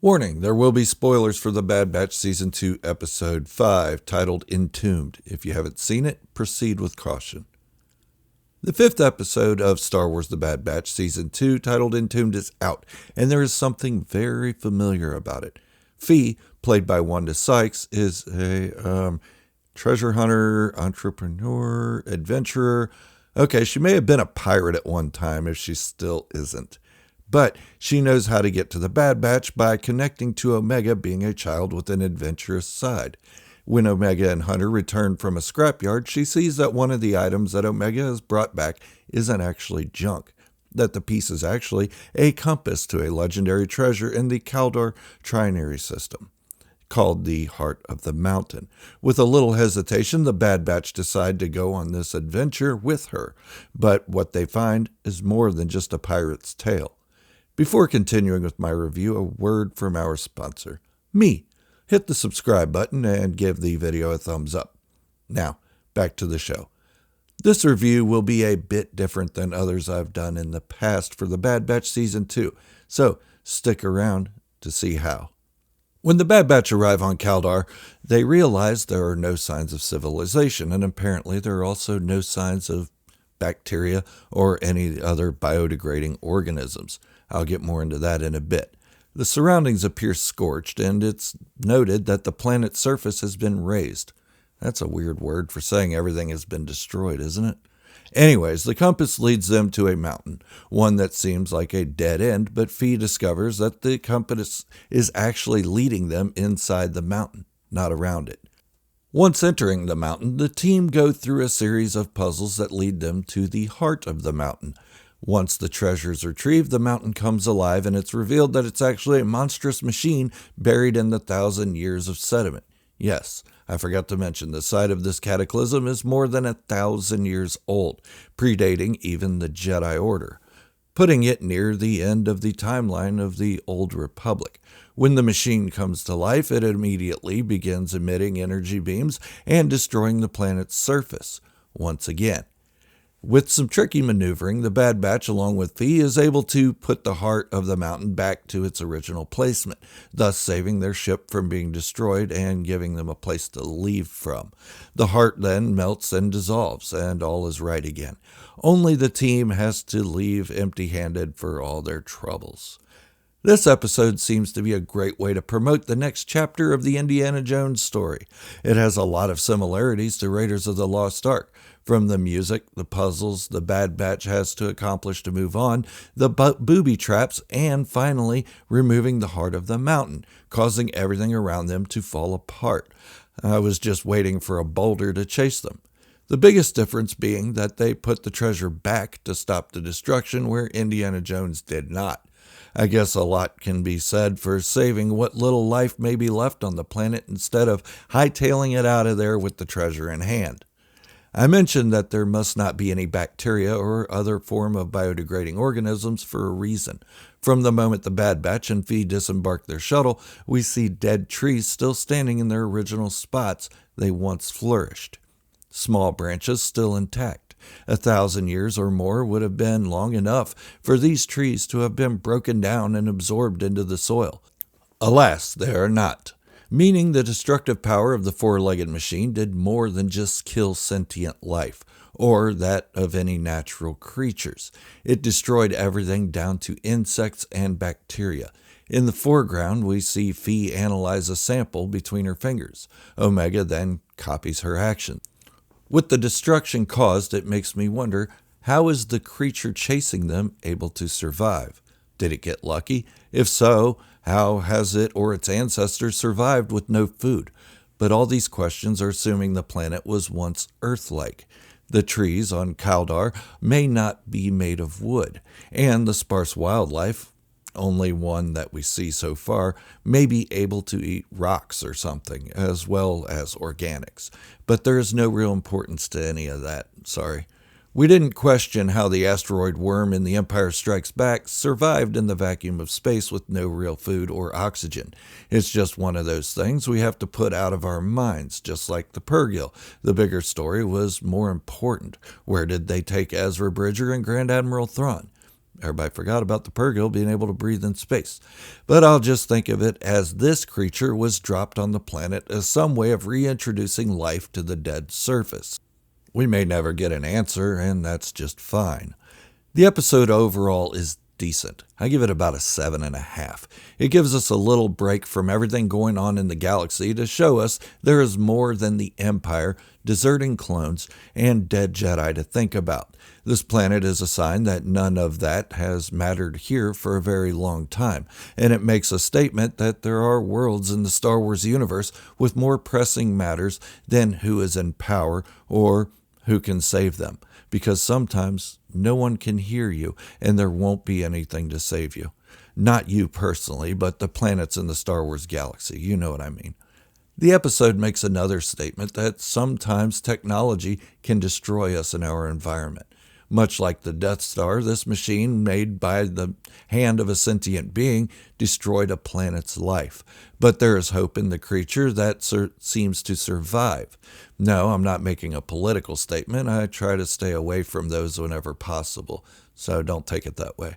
Warning, there will be spoilers for The Bad Batch Season 2, Episode 5, titled Entombed. If you haven't seen it, proceed with caution. The fifth episode of Star Wars The Bad Batch Season 2, titled Entombed, is out, and there is something very familiar about it. Fee, played by Wanda Sykes, is a treasure hunter, entrepreneur, adventurer. Okay, she may have been a pirate at one time if she still isn't. But she knows how to get to the Bad Batch by connecting to Omega, being a child with an adventurous side. When Omega and Hunter return from a scrapyard, she sees that one of the items that Omega has brought back isn't actually junk, that the piece is actually a compass to a legendary treasure in the Kaldor trinary system, called the Heart of the Mountain. With a little hesitation, the Bad Batch decide to go on this adventure with her, but what they find is more than just a pirate's tale. Before continuing with my review, a word from our sponsor, me. Hit the subscribe button and give the video a thumbs up. Now, back to the show. This review will be a bit different than others I've done in the past for The Bad Batch Season 2, so stick around to see how. When the Bad Batch arrive on Kaldor, they realize there are no signs of civilization, and apparently there are also no signs of bacteria or any other biodegrading organisms. I'll get more into that in a bit. The surroundings appear scorched, and it's noted that the planet's surface has been raised. That's a weird word for saying everything has been destroyed, isn't it? Anyways, the compass leads them to a mountain, one that seems like a dead end, but Fee discovers that the compass is actually leading them inside the mountain, not around it. Once entering the mountain, the team go through a series of puzzles that lead them to the heart of the mountain. Once the treasure is retrieved, the mountain comes alive, and it's revealed that it's actually a monstrous machine buried in the 1,000 years of sediment. Yes, I forgot to mention the site of this cataclysm is more than 1,000 years old, predating even the Jedi Order, putting it near the end of the timeline of the Old Republic. When the machine comes to life, it immediately begins emitting energy beams and destroying the planet's surface once again. With some tricky maneuvering, the Bad Batch, along with Fee, is able to put the heart of the mountain back to its original placement, thus saving their ship from being destroyed and giving them a place to leave from. The heart then melts and dissolves, and all is right again. Only the team has to leave empty-handed for all their troubles. This episode seems to be a great way to promote the next chapter of the Indiana Jones story. It has a lot of similarities to Raiders of the Lost Ark. From the music, the puzzles the Bad Batch has to accomplish to move on, the booby traps, and finally removing the heart of the mountain, causing everything around them to fall apart. I was just waiting for a boulder to chase them. The biggest difference being that they put the treasure back to stop the destruction where Indiana Jones did not. I guess a lot can be said for saving what little life may be left on the planet instead of hightailing it out of there with the treasure in hand. I mentioned that there must not be any bacteria or other form of biodegrading organisms for a reason. From the moment the Bad Batch and Fee disembark their shuttle, we see dead trees still standing in their original spots they once flourished. Small branches still intact. 1,000 years or more would have been long enough for these trees to have been broken down and absorbed into the soil. Alas, they are not. Meaning the destructive power of the four-legged machine did more than just kill sentient life, or that of any natural creatures. It destroyed everything down to insects and bacteria. In the foreground, we see Fee analyze a sample between her fingers. Omega then copies her actions. With the destruction caused, it makes me wonder, how is the creature chasing them able to survive? Did it get lucky? If so, how has it or its ancestors survived with no food? But all these questions are assuming the planet was once Earth-like. The trees on Kaldor may not be made of wood, and the sparse wildlife, only one that we see so far, may be able to eat rocks or something, as well as organics. But there is no real importance to any of that, sorry. We didn't question how the asteroid worm in The Empire Strikes Back survived in the vacuum of space with no real food or oxygen. It's just one of those things we have to put out of our minds, just like the Purrgil. The bigger story was more important. Where did they take Ezra Bridger and Grand Admiral Thrawn? Everybody forgot about the Purrgil being able to breathe in space. But I'll just think of it as this creature was dropped on the planet as some way of reintroducing life to the dead surface. We may never get an answer, and that's just fine. The episode overall is decent. I give it about a 7.5. It gives us a little break from everything going on in the galaxy to show us there is more than the Empire, deserting clones, and dead Jedi to think about. This planet is a sign that none of that has mattered here for a very long time, and it makes a statement that there are worlds in the Star Wars universe with more pressing matters than who is in power or who can save them, because sometimes no one can hear you and there won't be anything to save you. Not you personally, but the planets in the Star Wars galaxy. You know what I mean. The episode makes another statement that sometimes technology can destroy us in our environment. Much like the Death Star, this machine made by the hand of a sentient being destroyed a planet's life. But there is hope in the creature that seems to survive. No, I'm not making a political statement. I try to stay away from those whenever possible, so don't take it that way.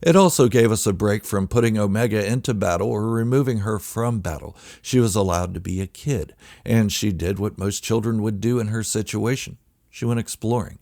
It also gave us a break from putting Omega into battle or removing her from battle. She was allowed to be a kid, and she did what most children would do in her situation. She went exploring.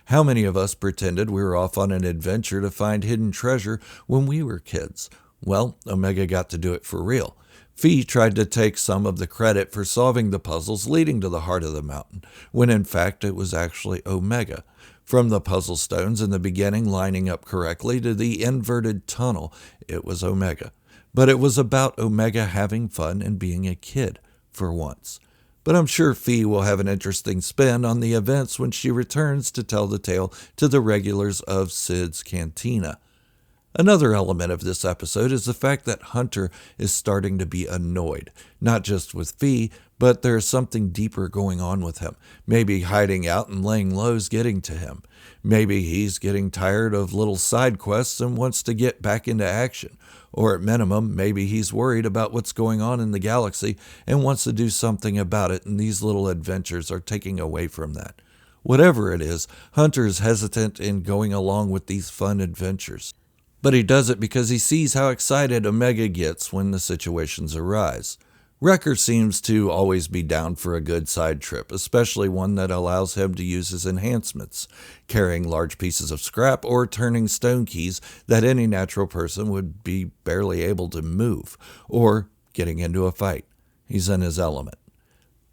How many of us pretended we were off on an adventure to find hidden treasure when we were kids? Well, Omega got to do it for real. Fee tried to take some of the credit for solving the puzzles leading to the heart of the mountain, when in fact it was actually Omega. From the puzzle stones in the beginning lining up correctly to the inverted tunnel, it was Omega. But it was about Omega having fun and being a kid, for once. But I'm sure Fee will have an interesting spin on the events when she returns to tell the tale to the regulars of Sid's Cantina. Another element of this episode is the fact that Hunter is starting to be annoyed, not just with Fee, but there's something deeper going on with him. Maybe hiding out and laying low is getting to him. Maybe he's getting tired of little side quests and wants to get back into action. Or at minimum, maybe he's worried about what's going on in the galaxy and wants to do something about it, and these little adventures are taking away from that. Whatever it is, Hunter's hesitant in going along with these fun adventures. But he does it because he sees how excited Omega gets when the situations arise. Wrecker seems to always be down for a good side trip, especially one that allows him to use his enhancements, carrying large pieces of scrap or turning stone keys that any natural person would be barely able to move, or getting into a fight. He's in his element.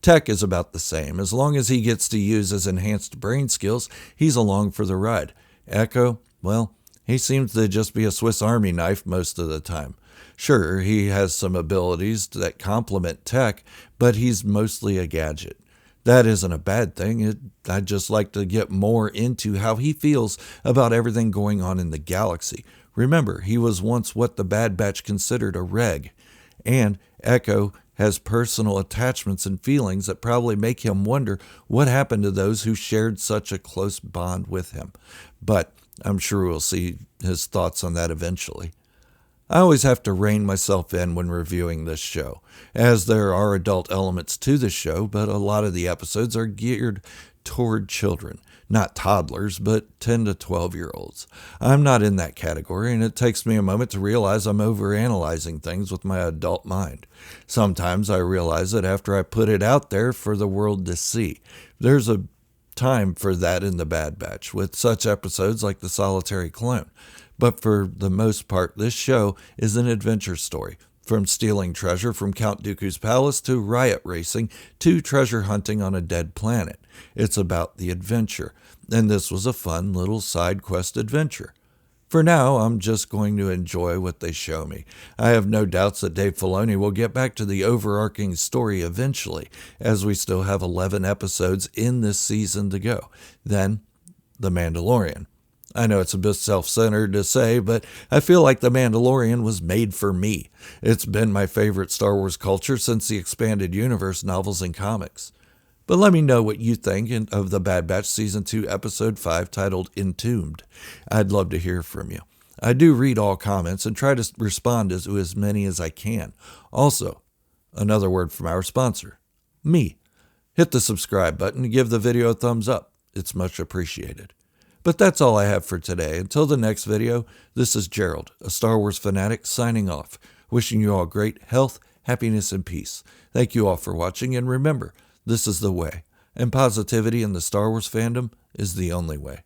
Tech is about the same. As long as he gets to use his enhanced brain skills, he's along for the ride. Echo, well, he seems to just be a Swiss Army knife most of the time. Sure, he has some abilities that complement Tech, but he's mostly a gadget. That isn't a bad thing. I'd just like to get more into how he feels about everything going on in the galaxy. Remember, he was once what the Bad Batch considered a reg. And Echo has personal attachments and feelings that probably make him wonder what happened to those who shared such a close bond with him. But I'm sure we'll see his thoughts on that eventually. I always have to rein myself in when reviewing this show, as there are adult elements to the show, but a lot of the episodes are geared toward children. Not toddlers, but 10 to 12-year-olds. I'm not in that category, and it takes me a moment to realize I'm overanalyzing things with my adult mind. Sometimes I realize it after I put it out there for the world to see. There's a time for that in the Bad Batch, with such episodes like The Solitary Clone. But for the most part, this show is an adventure story. From stealing treasure from Count Dooku's palace to riot racing to treasure hunting on a dead planet. It's about the adventure, and this was a fun little side quest adventure. For now, I'm just going to enjoy what they show me. I have no doubts that Dave Filoni will get back to the overarching story eventually, as we still have 11 episodes in this season to go. Then, The Mandalorian. I know it's a bit self-centered to say, but I feel like The Mandalorian was made for me. It's been my favorite Star Wars culture since the Expanded Universe novels and comics. But let me know what you think of The Bad Batch Season 2, Episode 5, titled Entombed. I'd love to hear from you. I do read all comments and try to respond to as many as I can. Also, another word from our sponsor, me. Hit the subscribe button and give the video a thumbs up. It's much appreciated. But that's all I have for today. Until the next video, this is Gerald, a Star Wars fanatic, signing off, wishing you all great health, happiness, and peace. Thank you all for watching, and remember, this is the way, and positivity in the Star Wars fandom is the only way.